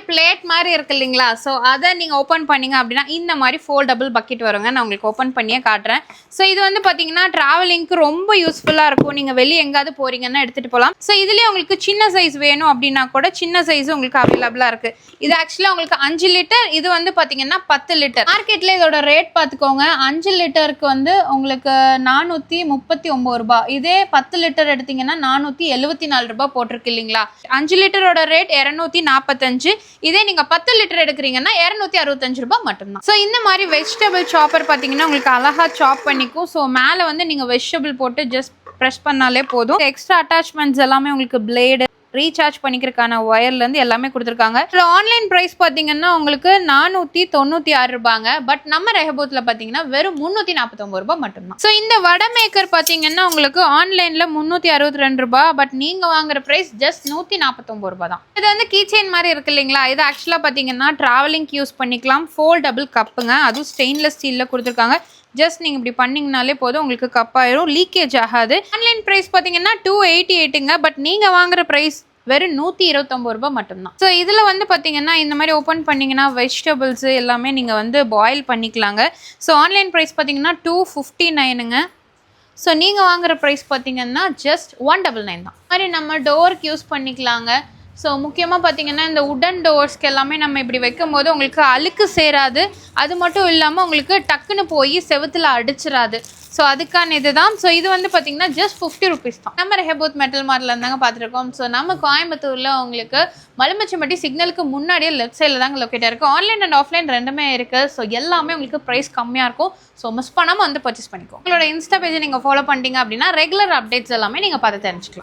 Plate மாதிரி இருக்கு இல்லைங்களா? ஸோ அதை நீங்கள் ஓப்பன் பண்ணிங்க அப்படின்னா இந்த மாதிரி ஃபோல்டபுள் பக்கெட் வருங்க. நான் உங்களுக்கு ஓப்பன் பண்ணியே காட்டுறேன். ஸோ இது வந்து பார்த்தீங்கன்னா ட்ராவலிங்க்கு ரொம்ப யூஸ்ஃபுல்லாக இருக்கும். நீங்கள் வெளியே எங்காவது போகிறீங்கன்னா எடுத்துகிட்டு போகலாம். ஸோ இதுலேயே உங்களுக்கு சின்ன சைஸ் வேணும் அப்படின்னா கூட சின்ன சைஸ் உங்களுக்கு அவைலபிளாக இருக்குது. இது ஆக்சுவலாக உங்களுக்கு 5 லிட்டர், இது வந்து பார்த்தீங்கன்னா 10 லிட்டர். மார்க்கெட்டில் இதோட ரேட் பார்த்துக்கோங்க. 5 லிட்டருக்கு வந்து உங்களுக்கு 439 ரூபா. இதே 10 லிட்டர் எடுத்தீங்கன்னா 474 ரூபா போட்டிருக்கு இல்லைங்களா? 5 லிட்டரோட ரேட் 245. இதே நீங்கள் 10 லிட்டர் எடுக்கிறீங்கன்னா 265 ரூபா மட்டும்தான். ஸோ இந்த மாதிரி வெஜிடபிள் சாப்பர் பார்த்தீங்கன்னா உங்களுக்கு அழகாக சாப் பண்ணிக்கும். ஸோ மேலே வந்து நீங்கள் வெஜிடபிள் போட்டு ஜஸ்ட் ப்ரெஸ் பண்ணாலே போதும். எக்ஸ்ட்ரா அட்டாச்மெண்ட்ஸ் எல்லாமே உங்களுக்கு பிளேடு, ரீசார்ஜ் பண்ணிக்கிறதுக்கான ஒயர்லேருந்து எல்லாமே கொடுத்துருக்காங்க. ஆன்லைன் ப்ரைஸ் பார்த்தீங்கன்னா உங்களுக்கு 496 ரூபாங்க. பட் நம்ம ரெஹபோத்தில் பார்த்தீங்கன்னா வெறும் 349 ரூபாய் மட்டும்தான். ஸோ இந்த வடை மேக்கர் பார்த்தீங்கன்னா உங்களுக்கு ஆன்லைனில் 362 ரூபாய். பட் நீங்கள் வாங்குற ப்ரைஸ் ஜஸ்ட் 149 ரூபாய் தான். இது வந்து கீ செயின் மாதிரி இருக்கு இல்லைங்களா? இது ஆக்சுவலாக பார்த்தீங்கன்னா ட்ராவலிங்க்கு யூஸ் பண்ணிக்கலாம். ஃபோல்டபுள் கப்புங்க, அதுவும் ஸ்டெயின்லெஸ் ஸ்டீலில் கொடுத்துருக்காங்க. ஜஸ்ட் நீங்கள் இப்படி பண்ணிங்கனாலே போதும், உங்களுக்கு கப் ஆயிரும், லீக்கேஜ் ஆகாது. ஆன்லைன் ப்ரைஸ் பார்த்தீங்கன்னா 288ங்க. பட் நீங்கள் வாங்குற ப்ரைஸ் வெறும் 129 ரூபாய் மட்டும்தான். ஸோ இதில் வந்து பார்த்தீங்கன்னா இந்த மாதிரி ஓப்பன் பண்ணிங்கன்னா வெஜிடபிள்ஸு எல்லாமே நீங்கள் வந்து பாயில் பண்ணிக்கலாங்க. ஸோ ஆன்லைன் ப்ரைஸ் பார்த்தீங்கன்னா 259ங்க. ஸோ நீங்கள் வாங்குற ப்ரைஸ் பார்த்தீங்கன்னா ஜஸ்ட் 199 தான். மாதிரி நம்ம டோருக்கு யூஸ் பண்ணிக்கலாங்க. ஸோ முக்கியமாக பார்த்தீங்கன்னா இந்த உடன் டோர்ஸ்க்கு எல்லாமே நம்ம இப்படி வைக்கும் போது உங்களுக்கு அழுக்கு சேராது. அது மட்டும் இல்லாமல் உங்களுக்கு டக்குன்னு போய் செவுத்தில் அடிச்சிடாது. ஸோ அதுக்கான இது தான். ஸோ இது வந்து பார்த்தீங்கன்னா ஜஸ்ட் 50 ருபீஸ் தான். நம்ம ரெஹபோத் மெட்டல் மார்ட்டில் இருந்தாங்க பார்த்துருக்கோம். ஸோ நம்ம கோயம்புத்தூரில் உங்களுக்கு மலுமிச்சம்பட்டி சிக்னலுக்கு முன்னாடியே லெஃப்ட் சைடில் தாங்க லொக்கேட்டாக இருக்குது. ஆன்லைன் அண்ட் ஆஃப்லைன் ரெண்டுமே இருக்குது. ஸோ எல்லாமே உங்களுக்கு ப்ரைஸ் கம்மியாக இருக்கும். ஸோ மிஸ் பண்ணாமல் வந்து பர்ச்சேஸ் பண்ணிக்கோ. உங்களோட இன்ஸ்டா பேஜை நீங்கள் ஃபாலோ பண்ணிட்டீங்க அப்படின்னா ரெகுலர் அப்டேட்ஸ் எல்லாமே நீங்கள் பார்த்து தெரிஞ்சுக்கலாம்.